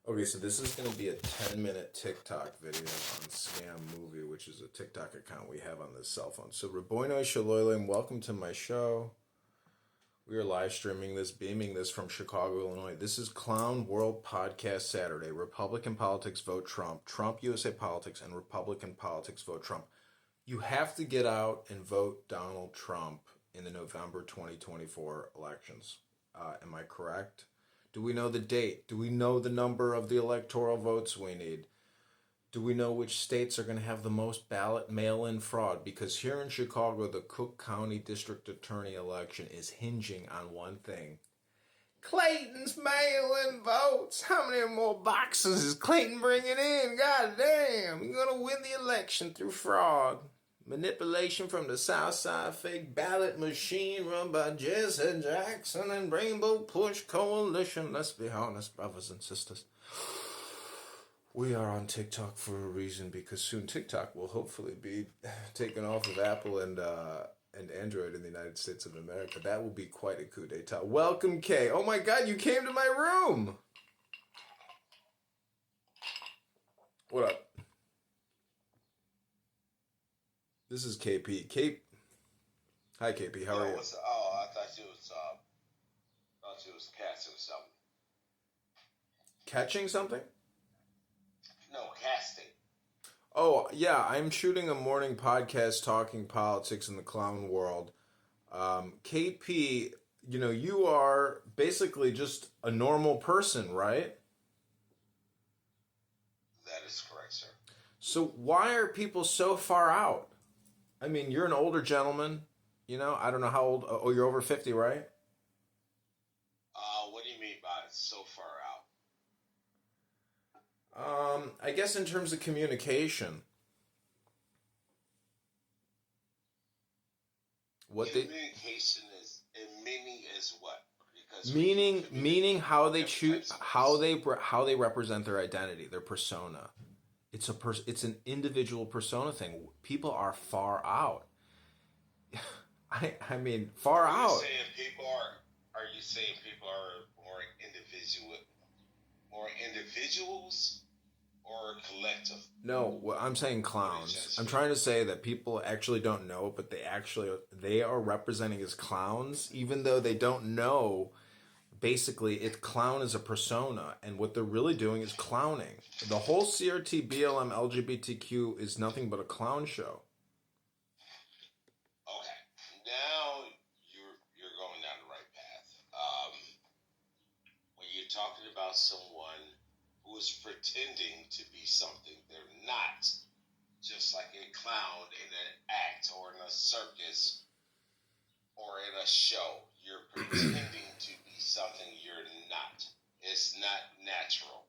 Okay, so this is going to be a 10-minute TikTok video on Scam Movie, which is a TikTok account we have on this cell phone. So, Raboino Shaloylim, welcome to my show. We are live streaming this, beaming this from Chicago, Illinois. This is Clown World Podcast Saturday. Republican politics vote Trump, Trump USA politics, and Republican politics vote Trump. You have to get out and vote Donald Trump in the November 2024 elections. Am I correct? Do we know the date? Do we know the number of the electoral votes we need? Do we know which states are going to have the most ballot mail-in fraud? Because here in Chicago, the Cook County District Attorney election is hinging on one thing. Clayton's mail-in votes. How many more boxes is Clayton bringing in? God damn, you're going to win the election through fraud. Manipulation from the South Side fake ballot machine run by Jesse Jackson and Rainbow Push Coalition. Let's be honest, brothers and sisters. We are on TikTok for a reason, because soon TikTok will hopefully be taken off of Apple and Android in the United States of America. That will be quite a coup d'etat. Welcome, Kay. Oh my God, you came to my room. What up? This is KP. Hi, KP. How are you? I thought you was casting something. Catching something? No, casting. Oh, yeah. I'm shooting a morning podcast talking politics in the clown world. KP, you are basically just a normal person, right? That is correct, sir. So why are people so far out? I mean, you're an older gentleman. I don't know how old. Oh, you're over 50, right? What do you mean by so far out? I guess in terms of communication. Communication is in meaning is what? Because meaning how they choose, how they represent their identity, their persona. It's an individual persona thing. People are far out. I mean, far out. Are you saying people are more individuals, or collective? No, I'm saying clowns. I'm trying to say that people actually don't know, but they are representing as clowns, even though they don't know. Basically, clown is a persona, and what they're really doing is clowning. The whole CRT, BLM, LGBTQ is nothing but a clown show. Okay, now you're going down the right path. When you're talking about someone who is pretending to be something they're not, just like a clown in an act or in a circus or in a show, you're pretending to be something you're not. It's not natural.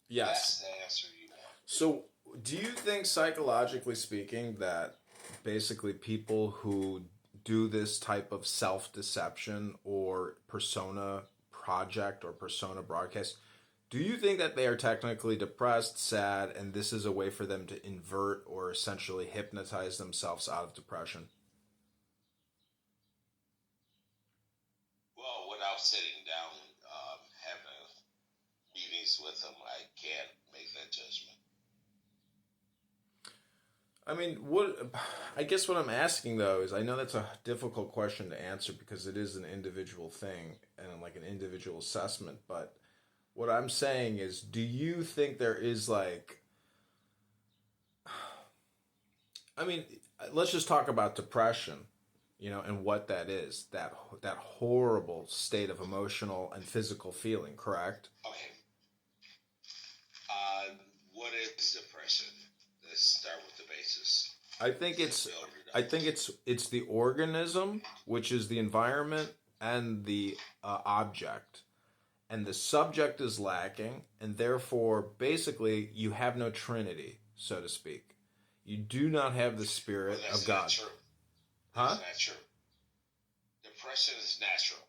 Yes. That's the answer you want. So, do you think, psychologically speaking, that basically people who do this type of self-deception or persona project or persona broadcast, do you think that they are technically depressed, sad, and this is a way for them to invert or essentially hypnotize themselves out of depression? Well, without sitting down, having meetings with them, I can't make that judgment. I mean, I guess what I'm asking, though, is I know that's a difficult question to answer because it is an individual thing and like an individual assessment, but what I'm saying is, do you think there is like, I mean, let's just talk about depression, and what that is, that horrible state of emotional and physical feeling, correct? Okay. What is depression? Let's start with the basis. I think it's the organism, which is the environment, and the object. And the subject is lacking, and therefore, basically, you have no Trinity, so to speak. You do not have the Spirit of God. Not true. Huh? That's not true. Depression is natural.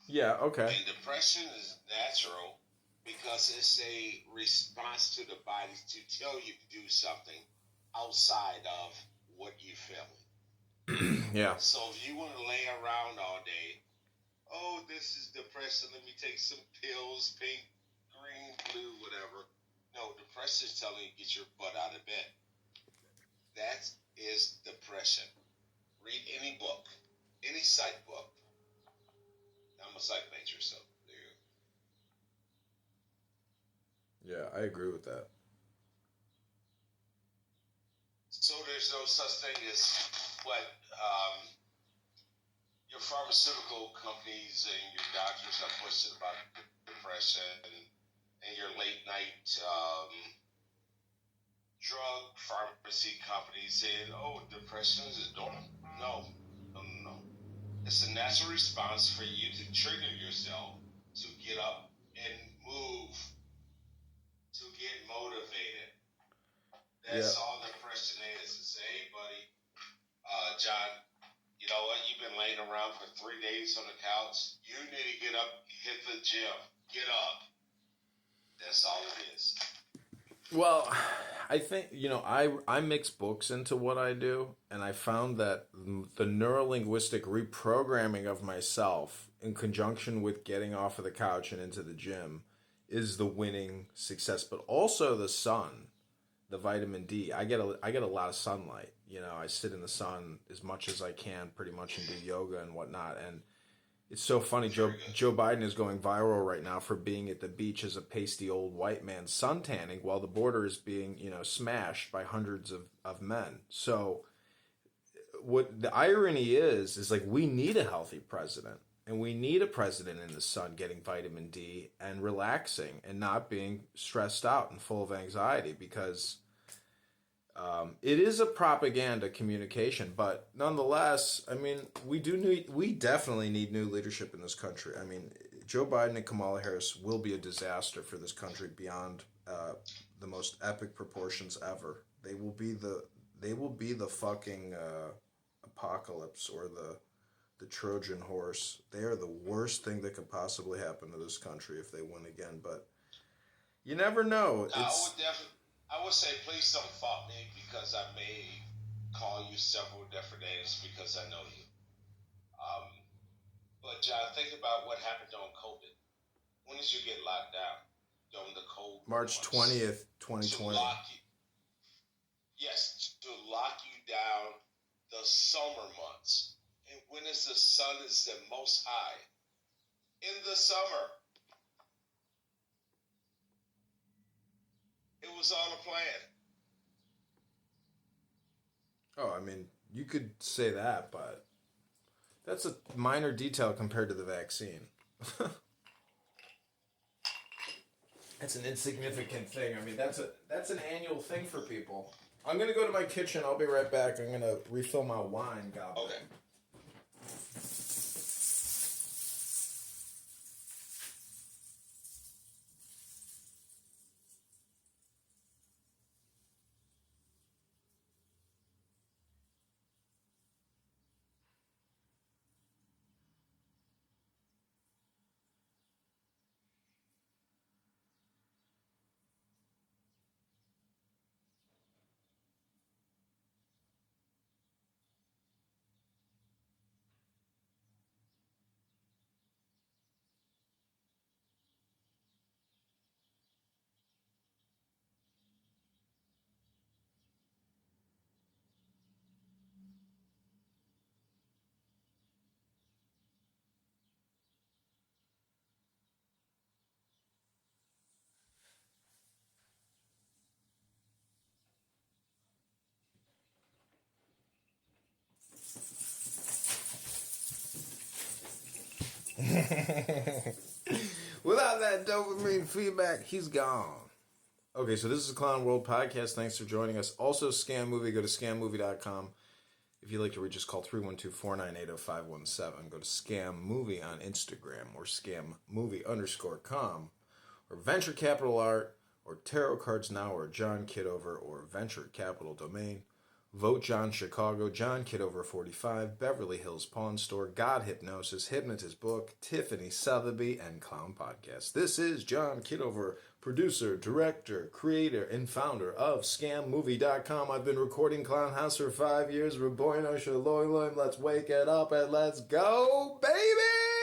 Yeah, okay. And depression is natural because it's a response to the body to tell you to do something outside of what you feel. Yeah. So if you want to lay around all day Oh, this is depression. Let me take some pills, pink, green, blue, whatever. No, depression is telling you to get your butt out of bed. That is depression. Read any book, any psych book. I'm a psych major, so there you go. Yeah, I agree with that. So there's no such thing as what your pharmaceutical companies and your doctors are pushing about depression and your late night drug pharmacy companies saying, "Oh, depression is normal." No, no, no, no. It's a natural response for you to trigger yourself to get up and move, to get motivated. Yeah. That's all depression is. It's, hey, buddy, John, you know what? You've been laying around for 3 days on the couch. You need to get up, hit the gym, get up. That's all it is. Well, I think, I mix books into what I do, and I found that the neurolinguistic reprogramming of myself in conjunction with getting off of the couch and into the gym is the winning success, but also the sun, the vitamin D. I get a lot of sunlight. I sit in the sun as much as I can pretty much and do yoga and whatnot, and it's so funny. Joe Biden is going viral right now for being at the beach as a pasty old white man suntanning while the border is being, smashed by hundreds of men. So what the irony is like we need a healthy president. And we need a president in the sun getting vitamin D and relaxing and not being stressed out and full of anxiety because it is a propaganda communication, but nonetheless, I mean, we definitely need new leadership in this country. I mean, Joe Biden and Kamala Harris will be a disaster for this country beyond the most epic proportions ever. They will be the fucking apocalypse or the Trojan horse. They are the worst thing that could possibly happen to this country if they win again. But you never know. I would say please don't fault me because I may call you several different names because I know you. Um, but John, think about what happened on COVID. When did you get locked down? During the cold March months. 20th, 2020. To lock you down the summer months. And when is the sun is the most high? In the summer. It was on a plan. Oh, I mean, you could say that, but that's a minor detail compared to the vaccine. That's an insignificant thing. I mean, that's an annual thing for people. I'm gonna go to my kitchen. I'll be right back. I'm gonna refill my wine goblet. Okay. Without that dopamine feedback, he's gone. Okay, so this is the Clown World Podcast. Thanks for joining us. Also, Scam Movie. Go to scammovie.com. If you'd like to reach us, call 312-498-0517. Go to Scam Movie on Instagram or scammovie_com or Venture Capital Art or Tarot Cards Now or John Kitover or Venture Capital Domain. Vote John Chicago, John Kitover 45, Beverly Hills Pawn Store, God Hypnosis, Hypnotist Book, Tiffany Sotheby, and Clown Podcast. This is John Kitover, producer, director, creator, and founder of ScamMovie.com. I've been recording Clown House for 5 years. Reboino Shaloiloim. Let's wake it up and let's go, baby!